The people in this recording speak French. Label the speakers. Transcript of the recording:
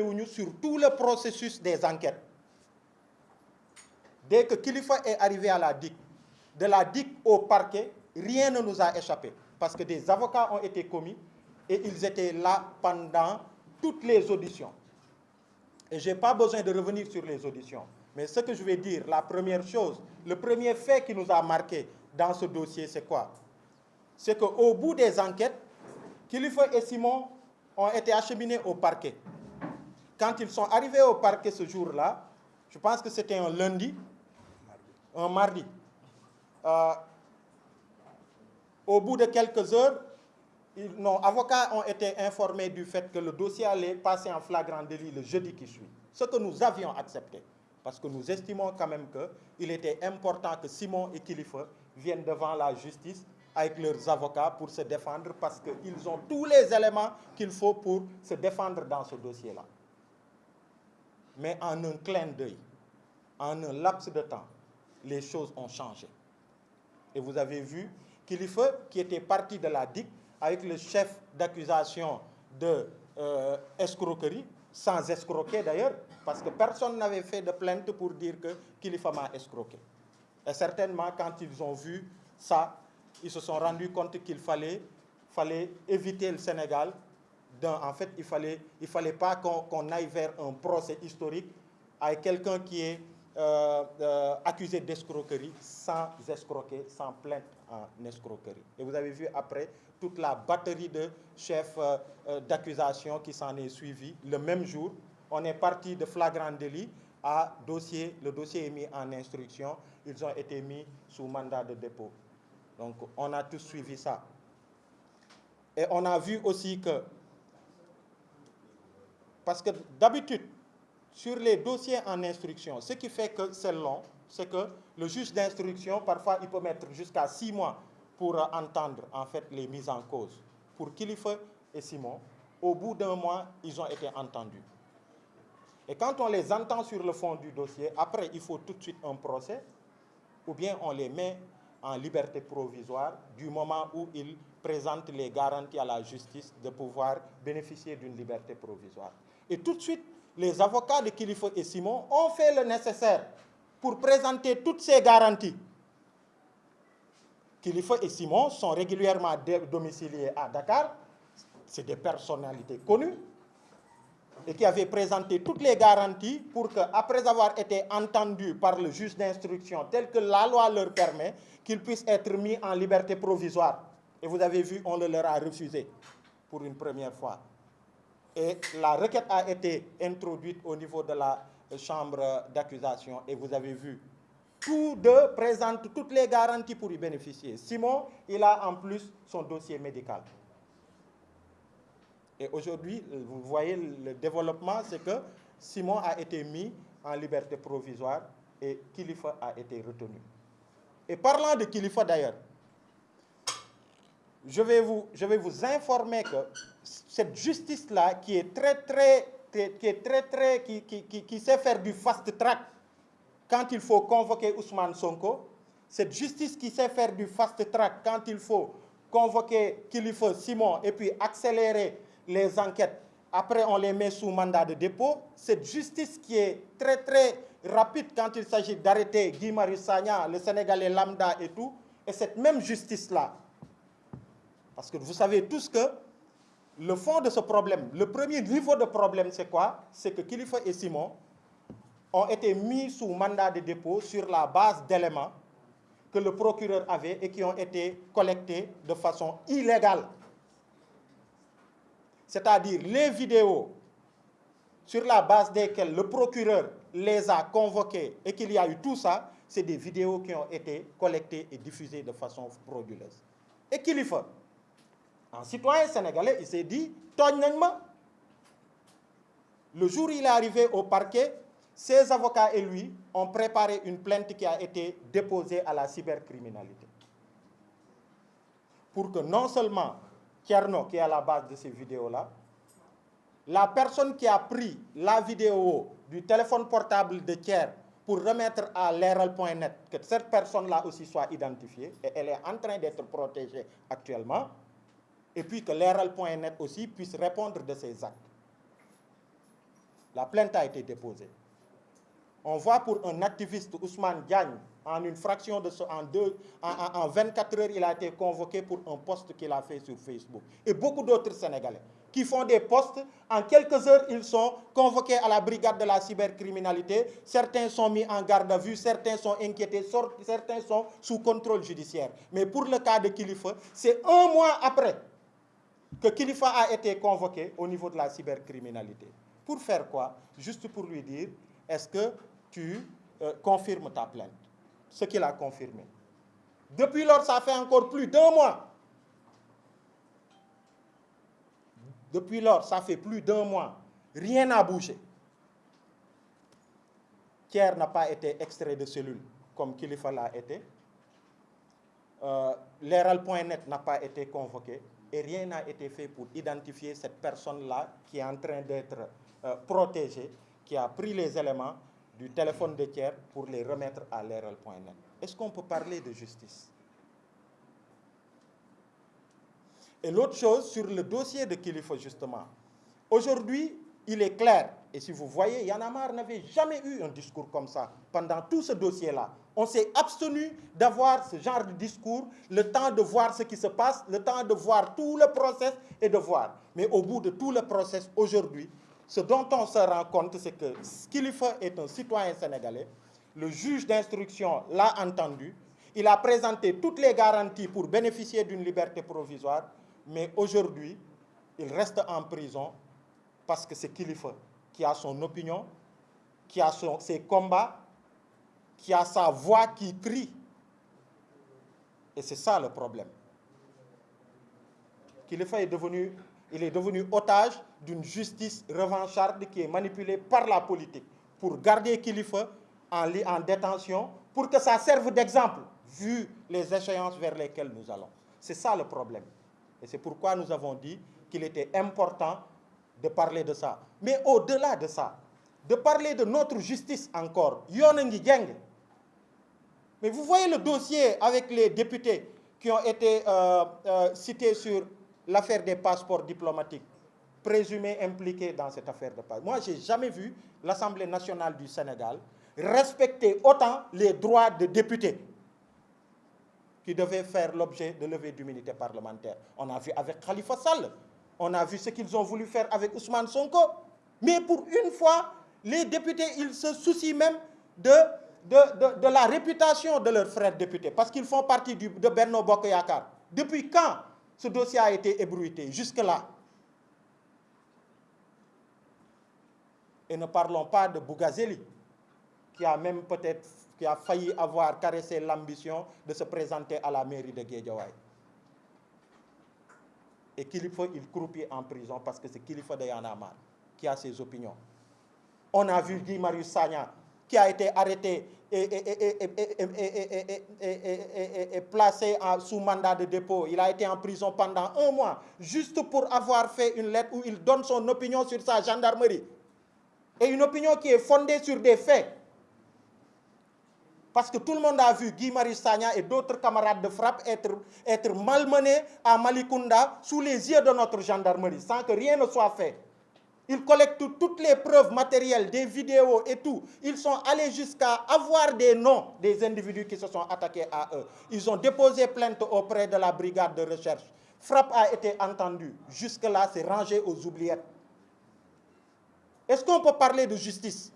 Speaker 1: interpellé sur tout le processus des enquêtes. Dès que Kilifeu est arrivé à la DIC, de la DIC au parquet, rien ne nous a échappé. Parce que des avocats ont été commis et ils étaient là pendant toutes les auditions. Et je n'ai pas besoin de revenir sur les auditions. Mais ce que je vais dire, la première chose, le premier fait qui nous a marqué dans ce dossier, c'est quoi? C'est qu'au bout des enquêtes, Kilifeu et Simon ont été acheminés au parquet. Quand ils sont arrivés au parquet ce jour-là, je pense que c'était un lundi, un mardi. Au bout de quelques heures, nos avocats ont été informés du fait que le dossier allait passer en flagrant délit le jeudi qui suit. Ce que nous avions accepté, parce que nous estimons quand même qu'il était important que Simon et Kilifeu viennent devant la justice avec leurs avocats pour se défendre, parce qu'ils ont tous les éléments qu'il faut pour se défendre dans ce dossier-là. Mais en un clin d'œil, en un laps de temps, les choses ont changé. Et vous avez vu Kilifeu, qui était parti de la DIC, avec le chef d'accusation de escroquerie, sans escroquer d'ailleurs, parce que personne n'avait fait de plainte pour dire que Kilifeu m'a escroqué. Et certainement, quand ils ont vu ça, ils se sont rendus compte qu'il fallait éviter le Sénégal. En fait, il fallait pas qu'on aille vers un procès historique avec quelqu'un qui est accusé d'escroquerie sans escroquer, sans plainte en escroquerie. Et vous avez vu après toute la batterie de chefs d'accusation qui s'en est suivie. Le même jour, on est parti de flagrant délit à dossier. Le dossier est mis en instruction. Ils ont été mis sous mandat de dépôt. Donc, on a tous suivi ça. Et on a vu aussi que, parce que d'habitude, sur les dossiers en instruction, ce qui fait que c'est long, c'est que le juge d'instruction, parfois, il peut mettre jusqu'à 6 mois pour entendre, en fait, les mises en cause. Pour Kilifeu et Simon, au bout d'un mois, ils ont été entendus. Et quand on les entend sur le fond du dossier, après, il faut tout de suite un procès, ou bien on les met en liberté provisoire du moment où ils présentent les garanties à la justice de pouvoir bénéficier d'une liberté provisoire. Et tout de suite, les avocats de Kilifeu et Simon ont fait le nécessaire pour présenter toutes ces garanties. Kilifeu et Simon sont régulièrement domiciliés à Dakar. C'est des personnalités connues et qui avaient présenté toutes les garanties pour qu'après avoir été entendus par le juge d'instruction tel que la loi leur permet, qu'ils puissent être mis en liberté provisoire. Et vous avez vu, on le leur a refusé pour une première fois. Et la requête a été introduite au niveau de la chambre d'accusation. Et vous avez vu, tous deux présentent toutes les garanties pour y bénéficier. Simon, il a en plus son dossier médical. Et aujourd'hui, vous voyez le développement, c'est que Simon a été mis en liberté provisoire et Kilifeu a été retenu. Et parlant de Kilifeu d'ailleurs, je vais vous informer que cette justice-là, qui sait faire du fast track quand il faut convoquer Ousmane Sonko, cette justice qui sait faire du fast track quand il faut convoquer Kilifeu, Simon, et puis accélérer les enquêtes, après on les met sous mandat de dépôt, cette justice qui est très rapide quand il s'agit d'arrêter Guy Marius Sagna, le Sénégalais lambda et tout, et cette même justice-là, parce que vous savez tous que le fond de ce problème, le premier niveau de problème, c'est quoi? C'est que Kilifeu et Simon ont été mis sous mandat de dépôt sur la base d'éléments que le procureur avait et qui ont été collectés de façon illégale. C'est-à-dire les vidéos sur la base desquelles le procureur les a convoqués et qu'il y a eu tout ça, c'est des vidéos qui ont été collectées et diffusées de façon frauduleuse. Et Kilifeu, un citoyen sénégalais, il s'est dit, le jour où il est arrivé au parquet, ses avocats et lui ont préparé une plainte qui a été déposée à la cybercriminalité. Pour que non seulement Thierno, qui est à la base de ces vidéos-là, la personne qui a pris la vidéo du téléphone portable de Thier pour remettre à leral.net, que cette personne-là aussi soit identifiée, et elle est en train d'être protégée actuellement, et puis que leral.net aussi puisse répondre de ses actes. La plainte a été déposée. On voit pour un activiste, Ousmane Diagne, en une fraction de en 24 heures, il a été convoqué pour un post qu'il a fait sur Facebook. Et beaucoup d'autres Sénégalais qui font des posts, en quelques heures, ils sont convoqués à la brigade de la cybercriminalité. Certains sont mis en garde à vue, certains sont inquiétés, certains sont sous contrôle judiciaire. Mais pour le cas de Kilifeu, c'est un mois après que Kilifeu a été convoqué au niveau de la cybercriminalité. Pour faire quoi? Juste pour lui dire, est-ce que tu confirmes ta plainte? Ce qu'il a confirmé. Depuis lors, ça fait encore plus d'1 mois. Depuis lors, ça fait plus d'1 mois. Rien n'a bougé. Thier n'a pas été extrait de cellule comme Kilifeu l'a été. Leral.net n'a pas été convoqué. Et rien n'a été fait pour identifier cette personne-là qui est en train d'être protégée, qui a pris les éléments du téléphone de Thier pour les remettre à Leral.net. Est-ce qu'on peut parler de justice? Et l'autre chose, sur le dossier de Kilifeu, justement, aujourd'hui, il est clair, et si vous voyez, Y'en a marre n'avait jamais eu un discours comme ça pendant tout ce dossier-là. On s'est abstenu d'avoir ce genre de discours, le temps de voir ce qui se passe, le temps de voir tout le process et de voir. Mais au bout de tout le process, aujourd'hui, ce dont on se rend compte, c'est que Kilifeu est un citoyen sénégalais. Le juge d'instruction l'a entendu. Il a présenté toutes les garanties pour bénéficier d'une liberté provisoire. Mais aujourd'hui, il reste en prison parce que c'est Kilifeu qui a son opinion, qui a ses combats, qui a sa voix qui crie. Et c'est ça le problème. Kilifeu est devenu otage d'une justice revancharde qui est manipulée par la politique pour garder Kilifeu en détention, pour que ça serve d'exemple, vu les échéances vers lesquelles nous allons. C'est ça le problème. Et c'est pourquoi nous avons dit qu'il était important de parler de ça. Mais au-delà de ça, de parler de notre justice encore. Yonengi Dieng. Mais vous voyez le dossier avec les députés qui ont été cités sur l'affaire des passeports diplomatiques, présumés impliqués dans cette affaire de passeports. Moi, je n'ai jamais vu l'Assemblée nationale du Sénégal respecter autant les droits de députés qui devaient faire l'objet de levée d'immunité parlementaire. On a vu avec Khalifa Sall, on a vu ce qu'ils ont voulu faire avec Ousmane Sonko. Mais pour une fois, les députés, ils se soucient même de la réputation de leurs frères députés, parce qu'ils font partie de Benno Bokk Yakaar. Depuis quand ce dossier a été ébruité? Jusque-là. Et ne parlons pas de Bougazeli, qui a failli avoir caressé l'ambition de se présenter à la mairie de Guédiawaye. Et Kilifeu, il croupit en prison parce que c'est Kilifeu de Y'en a marre qui a ses opinions. On a vu Guy Marius Sagna qui a été arrêté et placé sous mandat de dépôt. Il a été en prison pendant 1 mois, juste pour avoir fait une lettre où il donne son opinion sur sa gendarmerie. Et une opinion qui est fondée sur des faits. Parce que tout le monde a vu Guy Marius Sagna et d'autres camarades de frappe être malmenés à Malicounda sous les yeux de notre gendarmerie, sans que rien ne soit fait. Ils collectent toutes les preuves matérielles, des vidéos et tout. Ils sont allés jusqu'à avoir des noms des individus qui se sont attaqués à eux. Ils ont déposé plainte auprès de la brigade de recherche. Frappe a été entendue. Jusque-là, c'est rangé aux oubliettes. Est-ce qu'on peut parler de justice